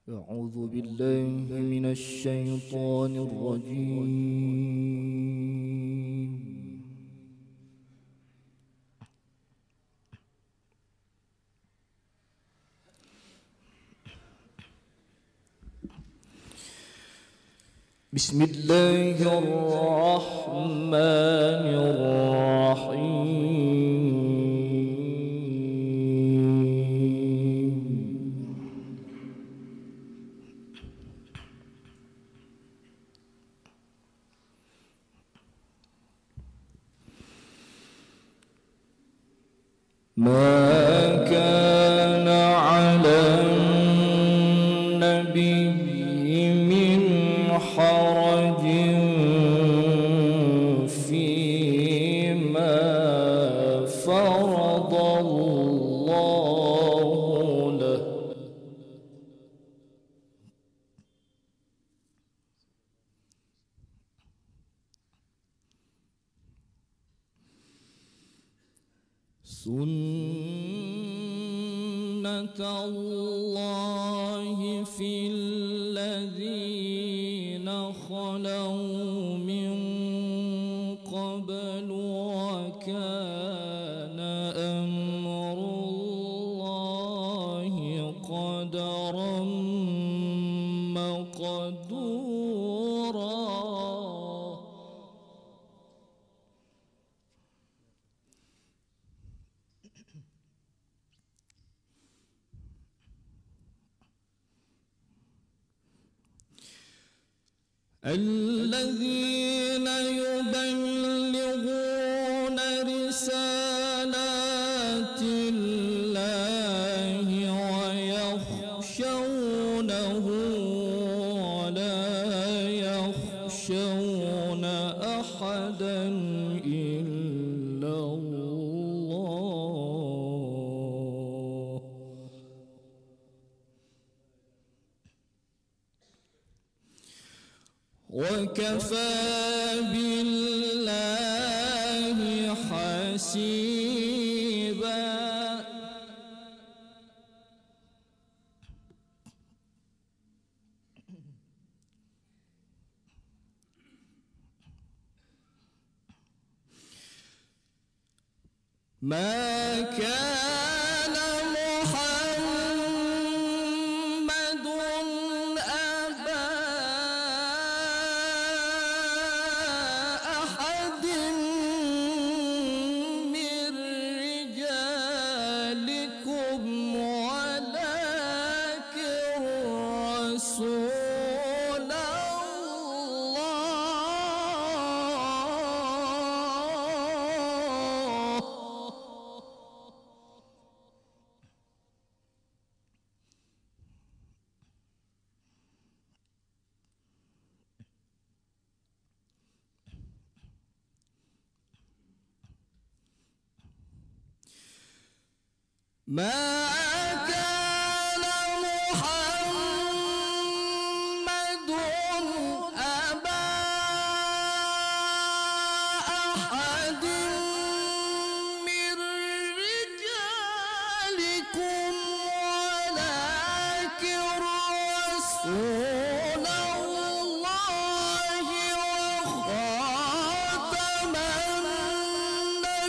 أعوذ بالله من الشيطان الرجيم. بسم الله الرحمن الرحيم. ما كان على النبي من حرج فيما فرض الله له. سنة الله في الذين خلوا من قبل وكان أمر الله قدرا مقدورا. الذين يبلغون رسالات الله ويخشونه ولا يخشون أحدا إلا الله. وكفى بالله حسيبا. ما كان محمد أبا أحد من رجالكم ولكن رسول الله. ما كان محمد أبا أحد من رجالكم ولكن رسول الله وخاتم النبيين.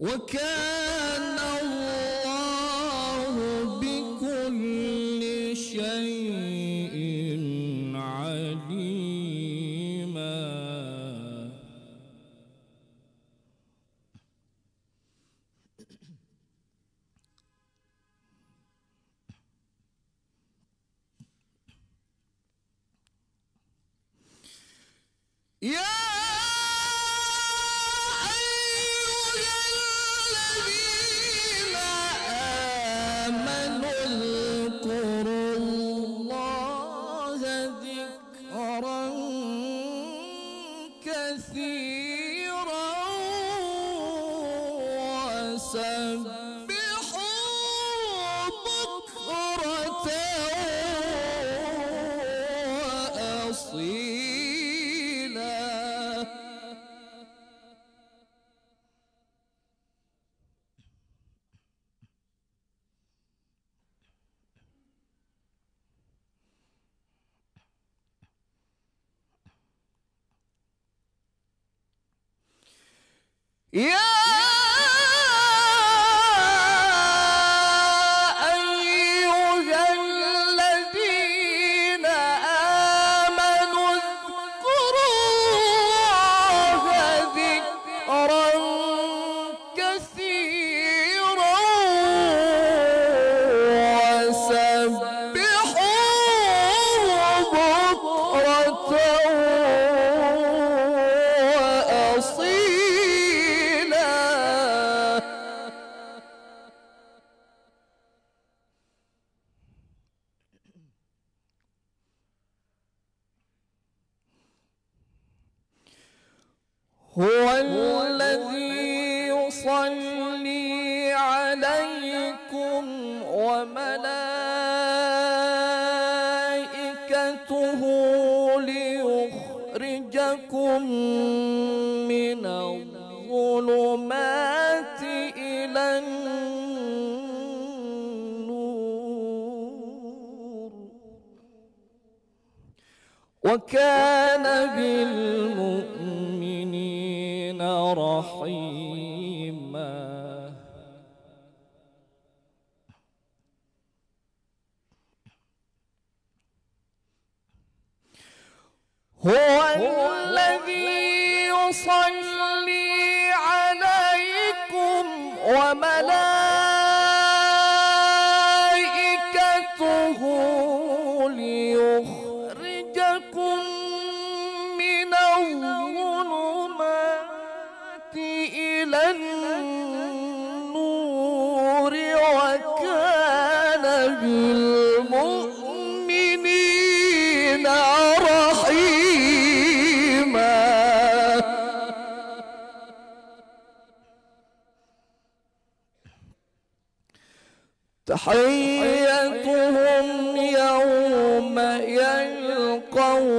وكان الله بكل شيء عليما. يا أيها الذين يا هو الذي يصلي عليكم وملائكته ليخرجكم من الظلمات إلى النور وكان بالمؤمنين رحيما. هو الذي يصلي عليكم وملائكته ليخرجكم من الظلمات إلى النور وكان بالمؤمنين رحيما. تحيتهم يوم يلقونه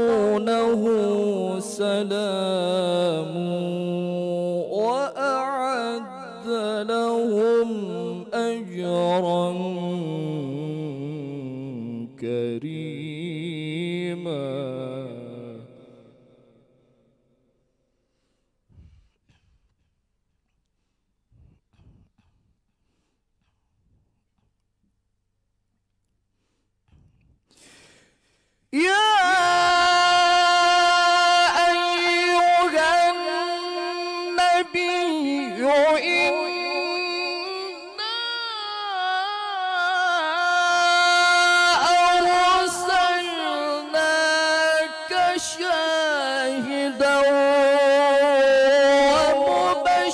سلام وأعد لهم أجرا كريما. يا أيها النبي إنا أرسلناك شاهدا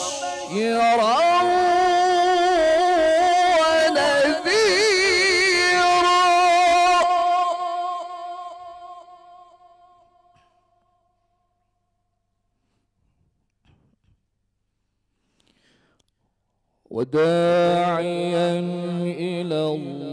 ومبشرا وداعيا إلى الله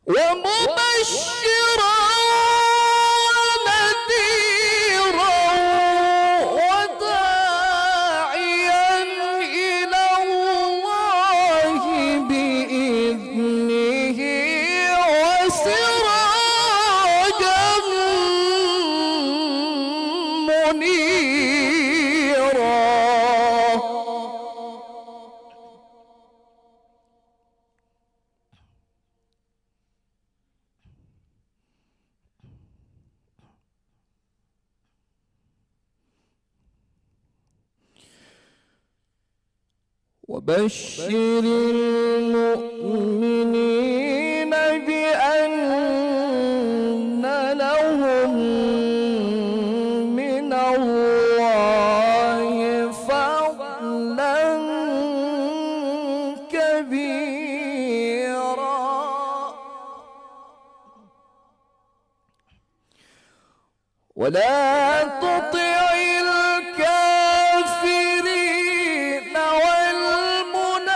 ومبشرا وبشر المؤمنين بأن لهم من الله فضلا كبيرا ولا تطع الكافرين والمنافقين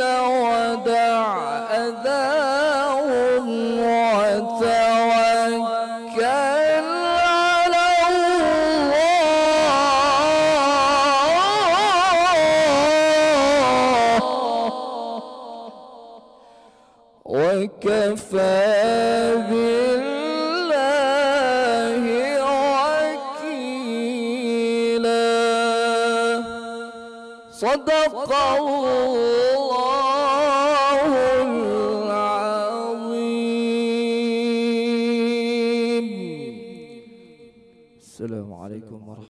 ودع أذاهم وتوكل على الله وكفى بالله وكيلا. صدق الله